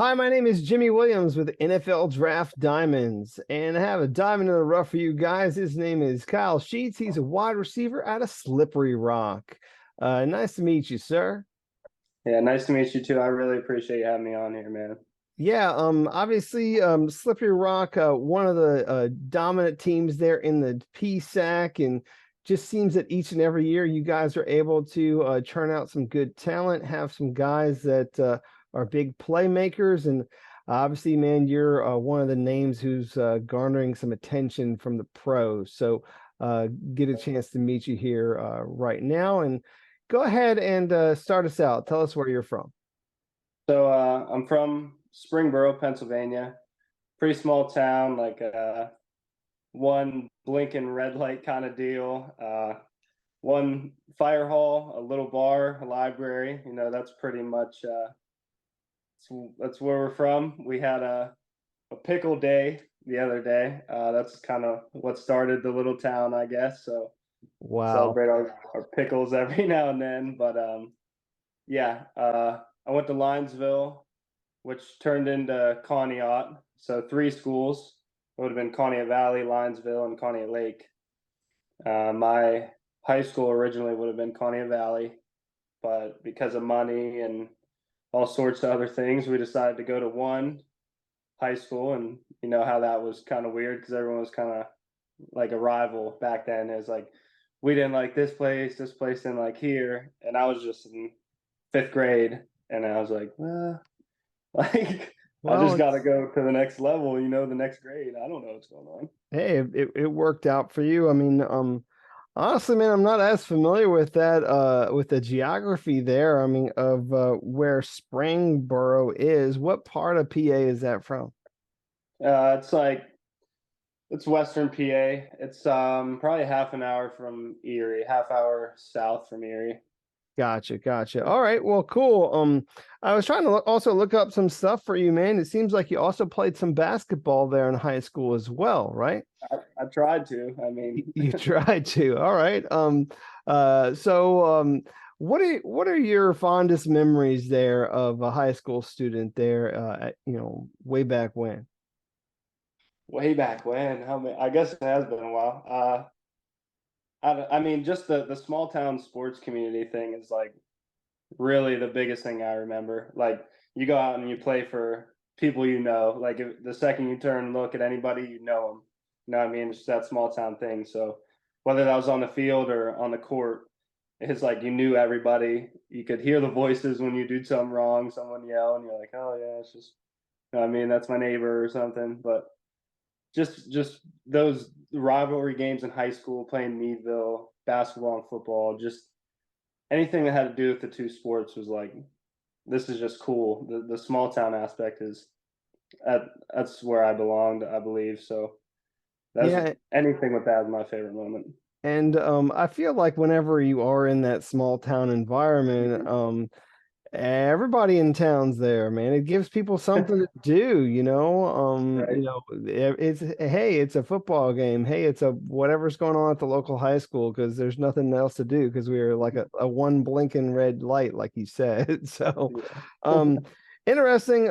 Hi, my name is Jimmy Williams with NFL Draft Diamonds, and I have a diamond in the rough for you guys. His name is Kyle Sheets. He's a wide receiver out of Slippery Rock. Nice to meet you, sir. Yeah, nice to meet you too. I really appreciate you having me on here, man. Yeah, obviously, Slippery Rock, one of the dominant teams there in the PSAC, and just seems that each and every year you guys are able to churn out some good talent, have some guys that are big playmakers, and obviously, man, you're one of the names who's garnering some attention from the pros. So, get a chance to meet you here right now, and go ahead and start us out. Tell us where you're from. I'm from Springboro, Pennsylvania. Pretty small town, like one blinking red light kind of deal. One fire hall, a little bar, a library. That's pretty much that's where we're from. We had a pickle day the other day. That's kind of what started the little town, I guess. So Wow. celebrate our pickles every now and then. But yeah, I went to Linesville, which turned into Conneaut. So three schools. It would have been Conneaut Valley, Linesville, and Conneaut Lake. My high school originally would have been Conneaut Valley, but because of money and all sorts of other things, we decided to go to one high school. And you know how that was kind of weird because everyone was kind of like a rival back then. It was like we didn't like this place didn't like here, and I was just in fifth grade, and I was like, well, like I Well, just got to it's go to the next level, the next grade. I don't know what's going on. hey, it worked out for you. I mean, honestly, man, I'm not as familiar with that with the geography there. I mean, of where Springboro is. What part of PA is that from? It's like it's Western PA. It's probably half an hour from Erie, half hour south from Erie. Gotcha, gotcha. All right, well, cool. I was trying to also look up some stuff for you, man. It seems like you also played some basketball there in high school as well, right? I tried to. I mean, You tried to. All right. What are your fondest memories there of a high school student there way back when? way back when. How many? I guess it has been a while. I mean, just the small town sports community thing is like really the biggest thing I remember. Like you go out and you play for people you know. Like the second you turn and look at anybody, you know them. You know what I mean? It's just that small town thing. So whether that was on the field or on the court, it's like you knew everybody. You could hear the voices when you do something wrong, someone yell, and you're like, oh yeah, it's just, you know what I mean, that's my neighbor or something. But just those rivalry games in high school, playing Meadville, basketball and football, just anything that had to do with the two sports was like, this is just cool. The small town aspect is that's where I belonged, I believe. So that's Yeah, anything with that is my favorite moment. and I feel like whenever you are in that small town environment, Mhm. everybody in town's there, man. It gives people something to do, Right. it's hey, it's a football game. Hey, it's a whatever's going on at the local high school because there's nothing else to do because we are like a one blinking red light, like you said. So, Yeah. um, interesting.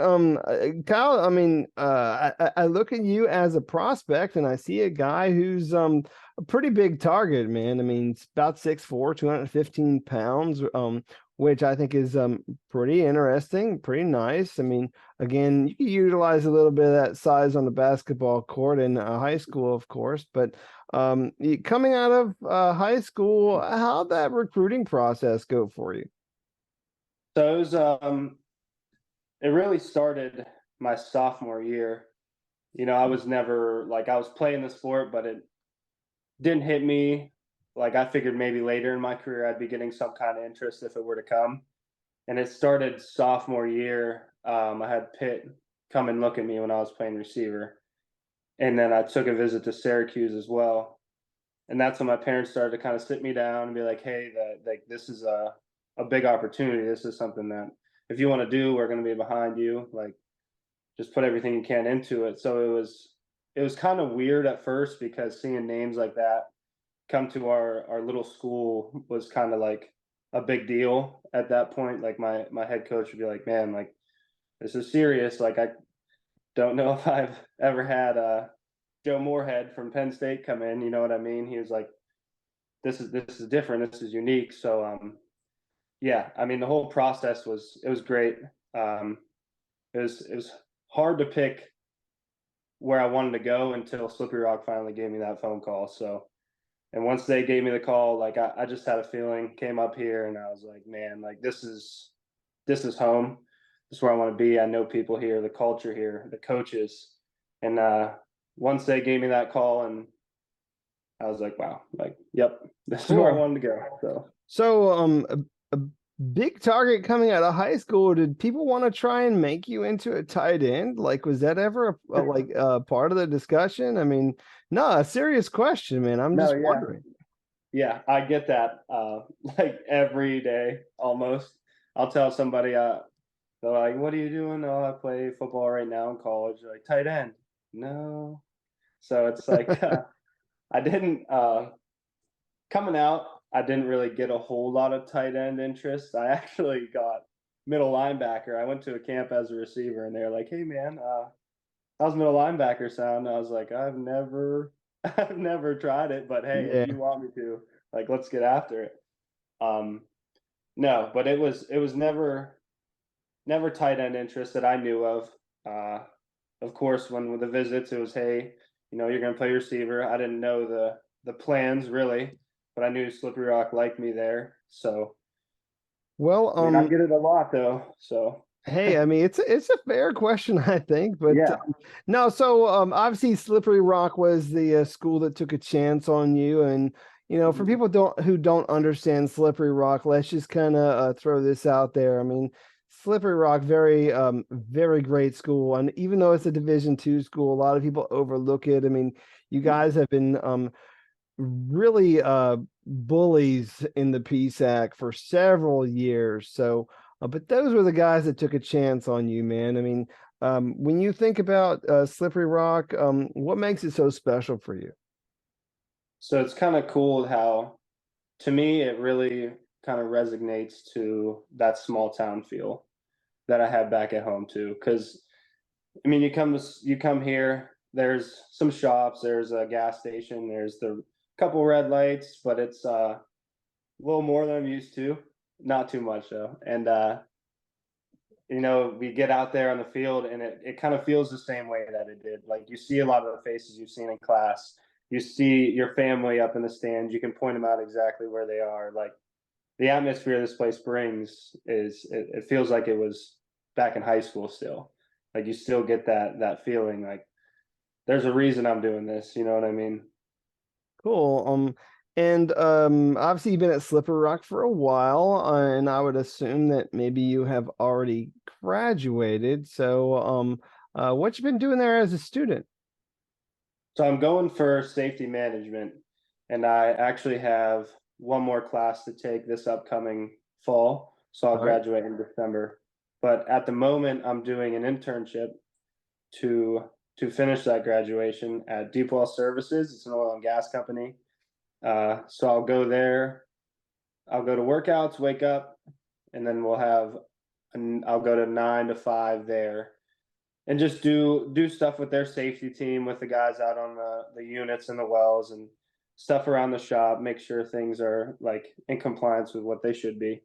Kyle, I mean, I look at you as a prospect and I see a guy who's a pretty big target, man. I mean, it's about 6'4", 215 pounds. Which I think is pretty interesting, pretty nice. I mean, again, you can utilize a little bit of that size on the basketball court in high school, of course. But coming out of high school, how'd that recruiting process go for you? So it really started my sophomore year. I was never like I was playing the sport, but it didn't hit me. Like I figured maybe later in my career I'd be getting some kind of interest if it were to come. And it started sophomore year. I had Pitt come and look at me when I was playing receiver, and then I took a visit to Syracuse as well. And that's when my parents started to kind of sit me down and be like, "Hey, that like this is a big opportunity. This is something that if you want to do, we're going to be behind you. Like, just put everything you can into it." So it was kind of weird at first because seeing names like that come to our little school was kind of like a big deal at that point. Like my head coach would be like, "Man, like this is serious. Like I don't know if I've ever had Joe Moorhead from Penn State come in. You know what I mean? He was like, this is different. This is unique. So yeah, I mean the whole process was great. Um, it was hard to pick where I wanted to go until Slippery Rock finally gave me that phone call. So, and once they gave me the call, like I just had a feeling, came up here and I was like, man, like this is home. This is where I want to be. I know people here, the culture here, the coaches. And once they gave me that call and I was like, wow, like, yep, this is where I Cool. wanted to go. So, a big target coming out of high school. Did people want to try and make you into a tight end? Like, was that ever part of the discussion? I mean, no, a serious question, man. I'm No, just yeah. wondering. Yeah, I get that like every day almost. I'll tell somebody they're like, "What are you doing?" "Oh, I play football right now in college." They're like, "Tight end?" "No." So it's like I didn't coming out, I didn't really get a whole lot of tight end interest. I actually got middle linebacker. I went to a camp as a receiver and they're like, "Hey man, how's middle linebacker sound?" And I was like, "I've never I've never tried it, but hey, if Yeah. you want me to, like let's get after it." Um no, but it was never tight end interest that I knew of. Uh, of course, when with the visits, it was, hey, you're going to play receiver. I didn't know the plans really, but I knew Slippery Rock liked me there. So, Well, I mean, I get it a lot though. So, hey, I mean, it's a fair question, I think, but yeah. no. So, obviously, Slippery Rock was the school that took a chance on you, and for Mhm. people who don't understand Slippery Rock, let's just kind of throw this out there. I mean, Slippery Rock, very very great school, and even though it's a Division II school, a lot of people overlook it. I mean, you guys have been really bullies in the PSAC for several years. So, but those were the guys that took a chance on you, man. I mean, when you think about Slippery Rock, what makes it so special for you? So it's kind of cool how, to me, it really kind of resonates to that small town feel that I had back at home too. Because I mean, you come here. There's some shops. There's a gas station. There's the couple red lights, but it's a little more than I'm used to. Not too much though. And we get out there on the field, and it kind of feels the same way that it did. Like you see a lot of the faces you've seen in class. You see your family up in the stands. You can point them out exactly where they are. Like the atmosphere this place brings it feels like it was back in high school still. Like you still get that feeling like there's a reason I'm doing this, you know what I mean? Cool. And obviously you've been at Slippery Rock for a while, and I would assume that maybe you have already graduated. So, what you been doing there as a student? So I'm going for safety management, and I actually have one more class to take this upcoming fall, so I'll All right. graduate in December. But at the moment, I'm doing an internship to to finish that graduation at Deepwell Services. It's an oil and gas company. So I'll go there. I'll go to workouts, wake up, and then I'll go to 9 to 5 there, and just do stuff with their safety team, with the guys out on the units and the wells and stuff around the shop. Make sure things are like in compliance with what they should be.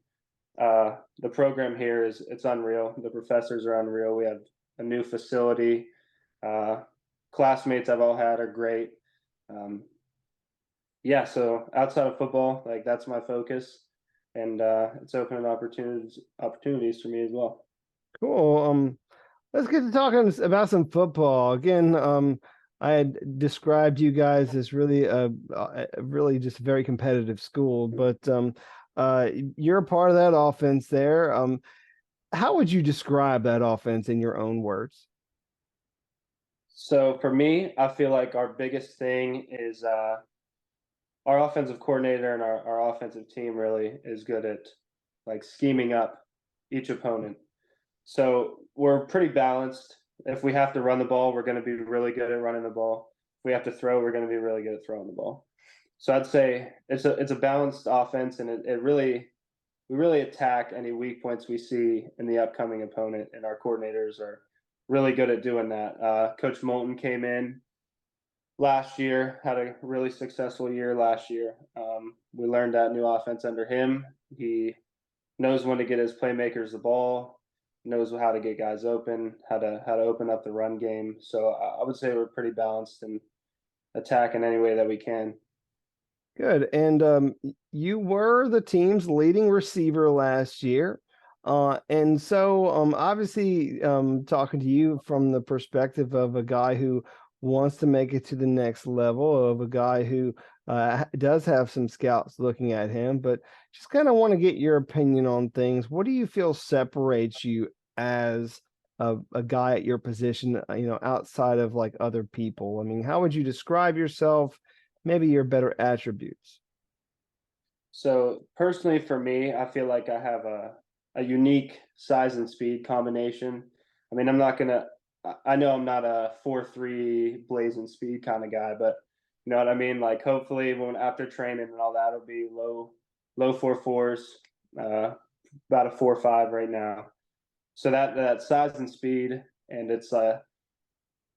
The program here it's unreal. The professors are unreal. We have a new facility. Uh, Classmates I've all had are great. Um, yeah, so outside of football, like that's my focus, and it's opening opportunities for me as well. Cool. Let's get to talking about some football again. I had described you guys as really really just a very competitive school, but you're a part of that offense there. How would you describe that offense in your own words? So for me, I feel like our biggest thing is our offensive coordinator and our offensive team really is good at like scheming up each opponent. So we're pretty balanced. If we have to run the ball, we're going to be really good at running the ball. If we have to throw, we're going to be really good at throwing the ball. So I'd say it's a balanced offense, and it really we really attack any weak points we see in the upcoming opponent, and our coordinators are really good at doing that. Coach Moulton came in last year, had a really successful year last year. We learned that new offense under him. He knows when to get his playmakers the ball, knows how to get guys open, how to open up the run game. So I would say we're pretty balanced and attack in any way that we can. Good. And you were the team's leading receiver last year. And so obviously talking to you from the perspective of a guy who wants to make it to the next level, of a guy who does have some scouts looking at him, but just kind of want to get your opinion on things. What do you feel separates you as a guy at your position, outside of like other people? I mean, how would you describe yourself? Maybe your better attributes. So personally, for me, I feel like I have a unique size and speed combination. I mean, I'm not gonna. I know I'm not a 4.3 blazing speed kind of guy, but you know what I mean. Like, hopefully, when after training and all that, it'll be low 4.4s, about a 4.5 right now. So that size and speed, and it's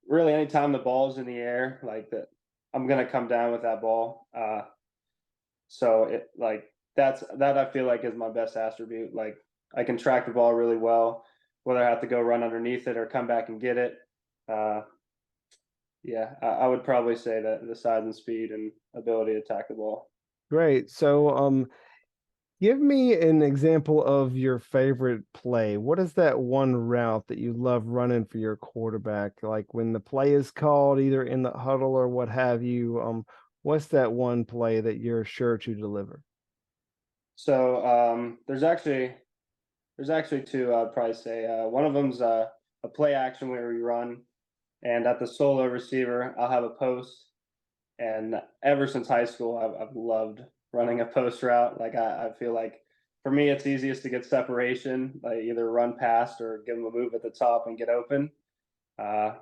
really anytime the ball's in the air, like that, I'm gonna come down with that ball. So it like that I feel like is my best attribute. Like I can track the ball really well, whether I have to go run underneath it or come back and get it. Uh, yeah, I would probably say that the size and speed and ability to attack the ball. Great. So, give me an example of your favorite play. What is that one route that you love running for your quarterback? Like when the play is called, either in the huddle or what have you. What's that one play that you're sure to deliver? So there's actually two I'd probably say. One of them's a play action where we run, and at the solo receiver, I'll have a post. And ever since high school, I've loved running a post route. Like I feel like for me, it's easiest to get separation, like either run past or give them a move at the top and get open.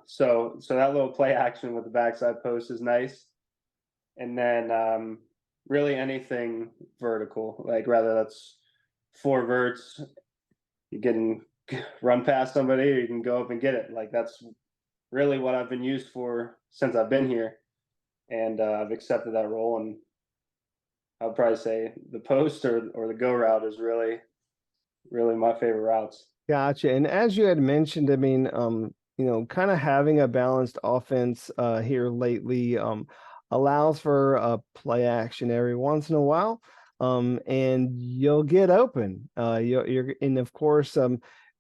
So that little play action with the backside post is nice. And then really anything vertical, like whether that's four verts, you can run past somebody, or you can go up and get it. Like that's really what I've been used for since I've been here, and I've accepted that role. And I'd probably say the post or the go route is really my favorite routes. Gotcha. And as you had mentioned, I mean, kind of having a balanced offense here lately allows for a play action every once in a while. And you'll get open. And of course,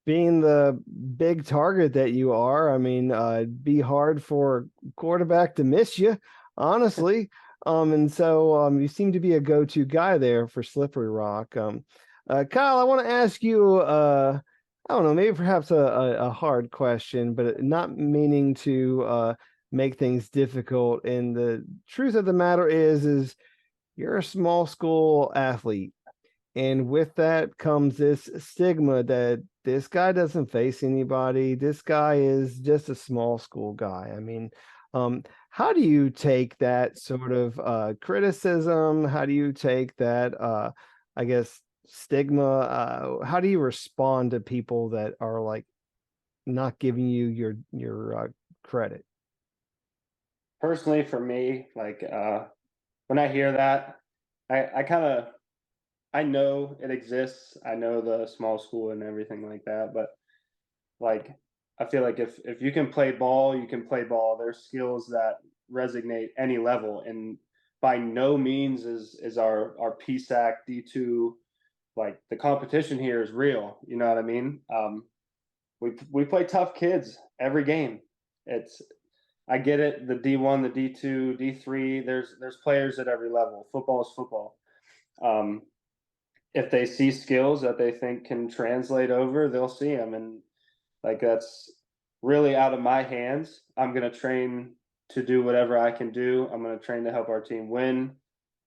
being the big target that you are, I mean, it'd be hard for a quarterback to miss you, honestly. And so you seem to be a go-to guy there for Slippery Rock. Kyle, I want to ask you, I don't know, maybe perhaps a hard question, but not meaning to make things difficult. And the truth of the matter is you're a small school athlete. And with that comes this stigma that this guy doesn't face anybody. This guy is just a small school guy. I mean, how do you take that sort of criticism? How do you take that, I guess, stigma? How do you respond to people that are like not giving you your credit? Personally, for me, like when I hear that, I kind of I know it exists. I know the small school and everything like that, but like I feel like if you can play ball, you can play ball. There's skills that resonate any level, and by no means is our PSAC D2, like the competition here is real. You know what I mean? We play tough kids every game. It's I get it. The D1, the D2, D3. There's players at every level. Football is football. Um, if they see skills that they think can translate over, they'll see them, and like that's really out of my hands. I'm gonna train to do whatever I can do. I'm gonna train to help our team win,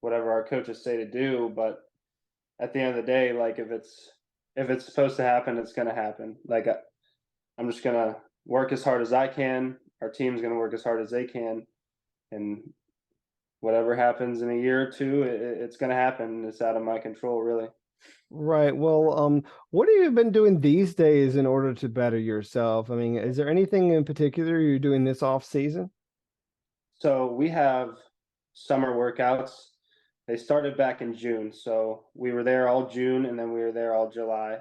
whatever our coaches say to do. But at the end of the day, like if it's supposed to happen, it's gonna happen. Like I'm just gonna work as hard as I can. Our team's gonna work as hard as they can, and whatever happens in a year or two, it's gonna happen. It's out of my control, really. Right. Well, what have you been doing these days in order to better yourself? I mean, is there anything in particular you're doing this off season? So we have summer workouts. They started back in June, so we were there all June, and then we were there all July.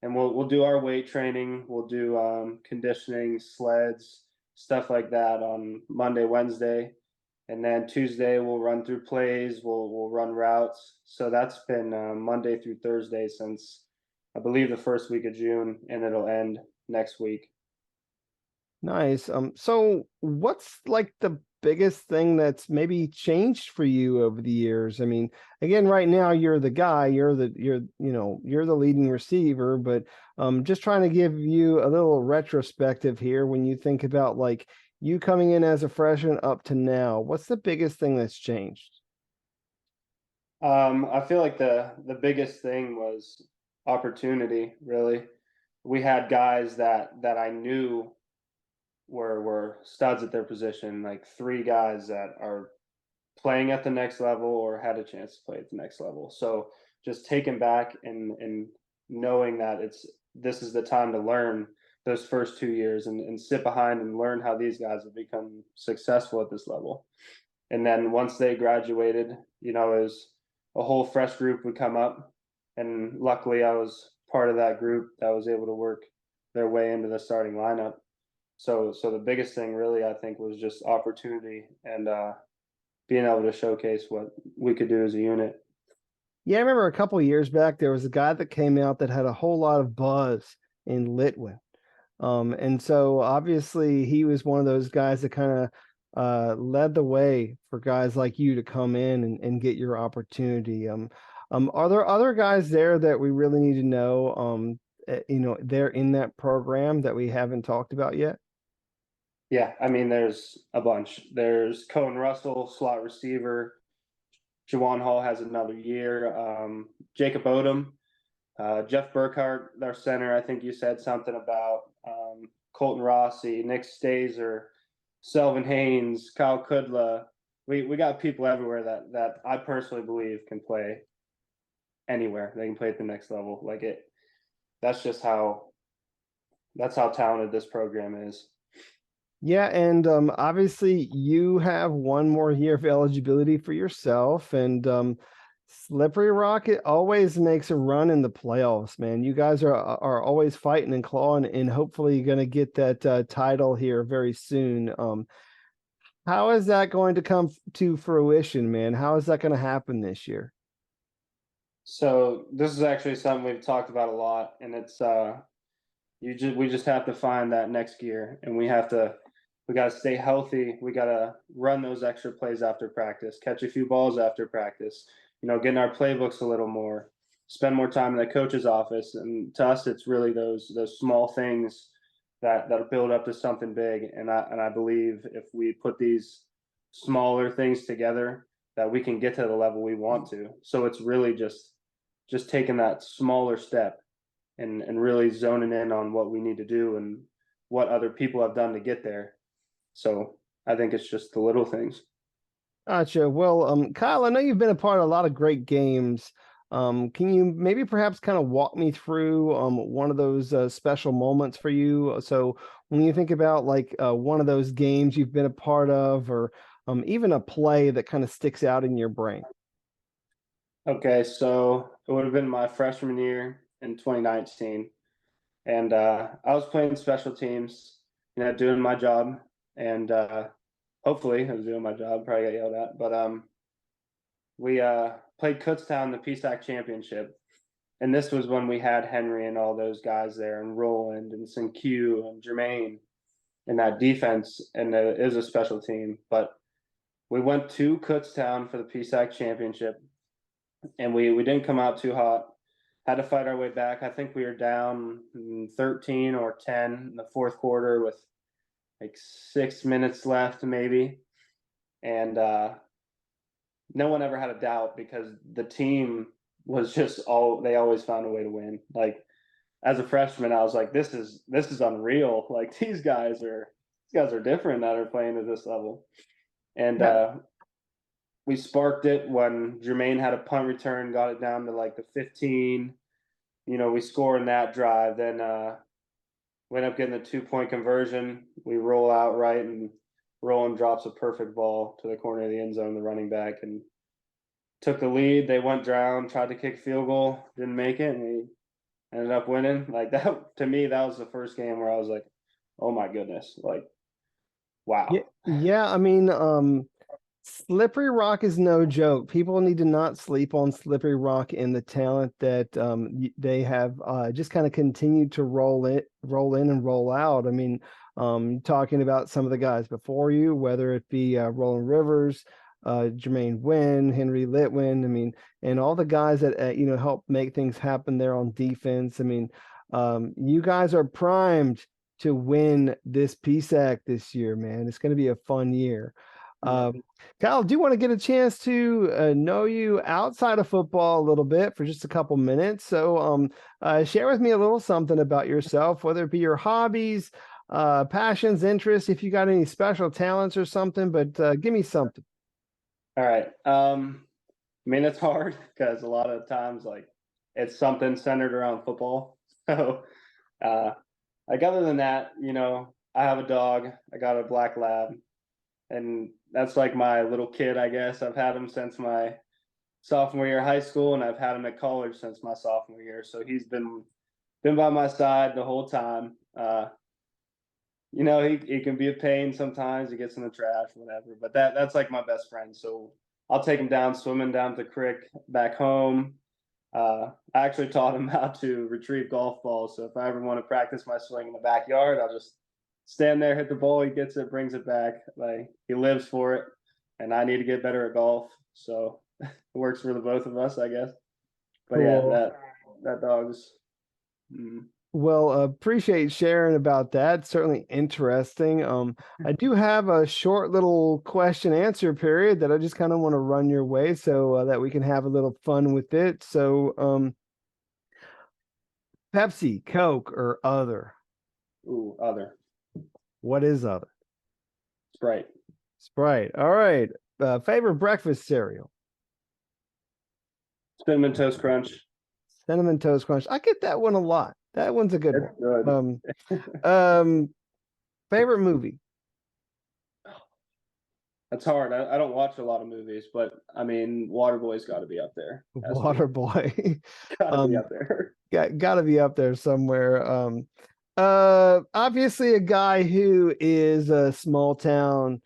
And we'll do our weight training. We'll do conditioning, sleds, stuff like that on Monday, Wednesday, and then Tuesday we'll run through plays. We'll run routes. So that's been Monday through Thursday since I believe the first week of June, and it'll end next week. Nice. So what's like the biggest thing that's maybe changed for you over the years? I mean, again, right now you're the guy, you're the leading receiver, but just trying to give you a little retrospective here when you think about like you coming in as a freshman up to now, what's the biggest thing that's changed? I feel like the biggest thing was opportunity, really. We had guys that I knew were studs at their position, like three guys that are playing at the next level or had a chance to play at the next level. So just taking back and knowing that this is the time to learn those first 2 years and sit behind and learn how these guys have become successful at this level. And then once they graduated, it was a whole fresh group would come up. And luckily I was part of that group that was able to work their way into the starting lineup. So the biggest thing really I think was just opportunity and being able to showcase what we could do as a unit. Yeah, I remember a couple of years back there was a guy that came out that had a whole lot of buzz in Litwin. And so obviously he was one of those guys that kind of led the way for guys like you to come in and get your opportunity. Are there other guys there that we really need to know? They're in that program that we haven't talked about yet. Yeah, I mean, there's a bunch. There's Cohen Russell, slot receiver. Jawan Hall has another year. Jacob Odom, Jeff Burkhart, our center. I think you said something about Colton Rossi, Nick Stazer, Selvin Haynes, Kyle Kudla. We got people everywhere that I personally believe can play anywhere. They can play at the next level. Like it. That's just how. That's how talented this program is. Yeah, and obviously you have one more year of eligibility for yourself, and Slippery Rock it always makes a run in the playoffs, man. You guys are always fighting and clawing, and hopefully you're going to get that title here very soon. How is that going to come to fruition, man? How is that going to happen this year? So this is actually something we've talked about a lot, and it's we just have to find that next gear, and we got to stay healthy. We got to run those extra plays after practice, catch a few balls after practice. Get in our playbooks a little more, spend more time in the coach's office, and to us, it's really those small things that build up to something big. And I believe if we put these smaller things together, that we can get to the level we want to. So it's really just taking that smaller step and really zoning in on what we need to do and what other people have done to get there. So I think it's just the little things. Gotcha. Well, Kyle, I know you've been a part of a lot of great games. Can you maybe perhaps kind of walk me through one of those special moments for you? So when you think about like one of those games you've been a part of, or even a play that kind of sticks out in your brain. Okay, so it would have been my freshman year in 2019, and I was playing special teams, doing my job, and hopefully I was doing my job. Probably got yelled at, but we played Kutztown in the PSAC championship, and this was when we had Henry and all those guys there, and Roland and Q and Jermaine in that defense, and it was a special team. But we went to Kutztown for the PSAC championship, and we didn't come out too hot. Had to fight our way back. I think we were down 13 or 10 in the fourth quarter with like 6 minutes left, maybe. And no one ever had a doubt because the team was they always found a way to win. Like as a freshman, I was like, this is unreal. Like these guys are different that are playing at this level. And Yeah. we sparked it when Jermaine had a punt return, got it down to like the 15. We score in that drive. Then we end up getting the 2-point conversion. We roll out right, and Roland drops a perfect ball to the corner of the end zone, the running back, and took the lead. They went down, tried to kick field goal, didn't make it, and we ended up winning. Like that, to me, that was the first game where I was like, oh my goodness, like, Yeah, wow. yeah. I mean, Slippery Rock is no joke. People need to not sleep on Slippery Rock and the talent that they have just kind of continued to roll in and roll out. I mean, talking about some of the guys before you, whether it be Roland Rivers, Jermaine Wynn, Henry Litwin, I mean, and all the guys that help make things happen there on defense. I mean, you guys are primed to win this PSAC this year, man. It's going to be a fun year. Yeah. Kyle, do you want to get a chance to know you outside of football a little bit for just a couple minutes? So share with me a little something about yourself, whether it be your hobbies, passions, interests, if you got any special talents or something, but give me something. All right. I mean, it's hard because a lot of times, like, it's something centered around football. So, like, other than that, I have a dog. I got a black lab, and that's like my little kid, I guess. I've had him since my sophomore year of high school, and I've had him at college since my sophomore year. So he's been by my side the whole time. He can be a pain sometimes. He gets in the trash, whatever. But that's like my best friend. So I'll take him down swimming down to the creek back home. I actually taught him how to retrieve golf balls. So if I ever want to practice my swing in the backyard, I'll just stand there, hit the ball, he gets it, brings it back. Like, he lives for it, and I need to get better at golf. So it works for the both of us, I guess. But yeah, Cool. that dog's. Well, appreciate sharing about that. Certainly interesting. I do have a short little question answer period that I just kind of want to run your way so that we can have a little fun with it. So, Pepsi, Coke, or other? Ooh, other. What is other? Sprite. Sprite. All right. Favorite breakfast cereal? Cinnamon Toast Crunch. Cinnamon Toast Crunch. I get that one a lot. That one's a good It's one. good. Favorite movie? That's hard. I don't watch a lot of movies, but I mean, Waterboy's got to be up there. Has to be. Waterboy. Got to be up there. Got to be up there somewhere. Obviously a guy who is a small town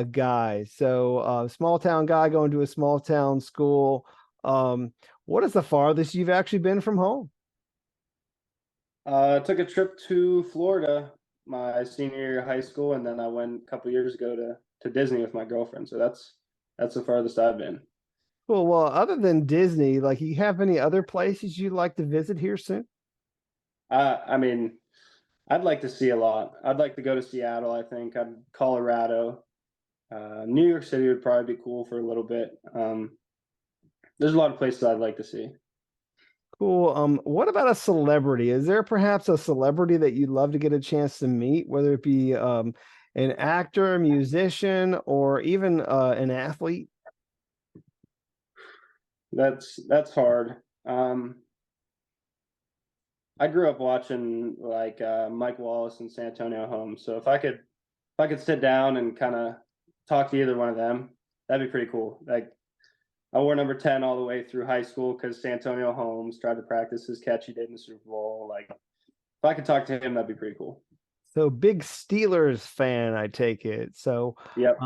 guy. So small town guy going to a small town school. What is the farthest you've actually been from home? I took a trip to Florida my senior year of high school, and then I went a couple years ago to Disney with my girlfriend. So that's the farthest I've been. Cool. Well, other than Disney, like, you have any other places you'd like to visit here soon? I mean, I'd like to see a lot. I'd like to go to Seattle. I think Colorado, New York City would probably be cool for a little bit. There's a lot of places I'd like to see. Cool. What about a celebrity? Is there perhaps a celebrity that you'd love to get a chance to meet, whether it be an actor, a musician, or even an athlete? That's hard. I grew up watching like Mike Wallace and Santonio Holmes. So if I could sit down and kind of talk to either one of them, that'd be pretty cool. Like, I wore number 10 all the way through high school because Santonio Holmes tried to practice his catch he did in the Super Bowl. Like, if I could talk to him, that'd be pretty cool. So big Steelers fan, I take it. So Yep.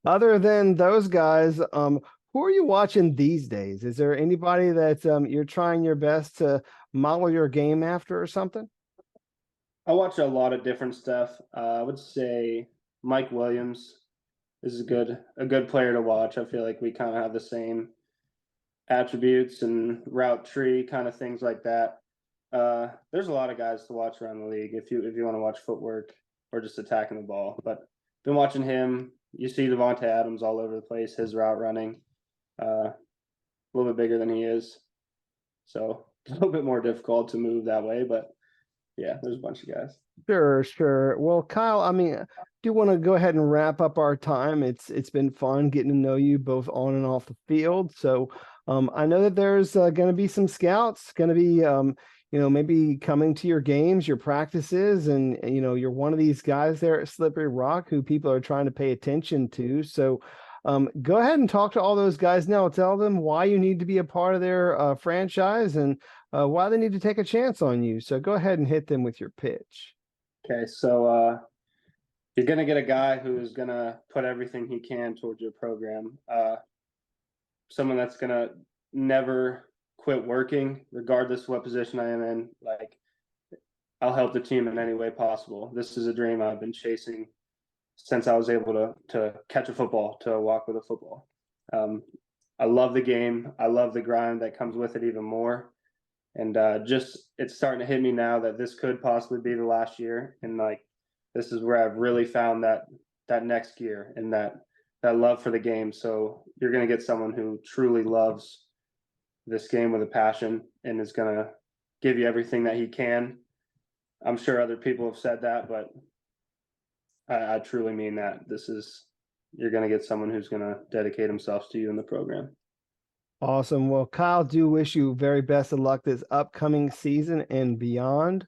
other than those guys, who are you watching these days? Is there anybody that you're trying your best to model your game after or something? I watch a lot of different stuff. I would say Mike Williams is a good player to watch. I feel like we kind of have the same attributes and route tree kind of things like that. There's a lot of guys to watch around the league if you want to watch footwork or just attacking the ball. But been watching him. You see Devontae Adams all over the place. His route running, a little bit bigger than he is, so a little bit more difficult to move that way. But yeah, there's a bunch of guys. Sure, sure. Well, Kyle, I mean, I do want to go ahead and wrap up our time. It's been fun getting to know you both on and off the field. So, I know that there's going to be some scouts going to be, maybe coming to your games, your practices, and you're one of these guys there at Slippery Rock who people are trying to pay attention to. So, go ahead and talk to all those guys now. Tell them why you need to be a part of their franchise and why they need to take a chance on you. So, go ahead and hit them with your pitch. Okay, so you're gonna get a guy who's gonna put everything he can towards your program. Someone that's gonna never quit working, regardless of what position I am in. Like, I'll help the team in any way possible. This is a dream I've been chasing since I was able to catch a football, to walk with a football. I love the game. I love the grind that comes with it even more. And just it's starting to hit me now that this could possibly be the last year, and like this is where I've really found that next gear and that love for the game. So you're going to get someone who truly loves this game with a passion and is going to give you everything that he can. I'm sure other people have said that, but I truly mean that. You're going to get someone who's going to dedicate himself to you in the program. Awesome. Well, Kyle, do wish you very best of luck this upcoming season and beyond.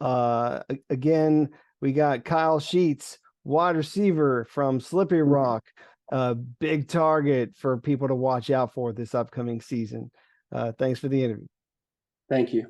Again, we got Kyle Sheets, wide receiver from Slippery Rock, a big target for people to watch out for this upcoming season. Thanks for the interview. Thank you.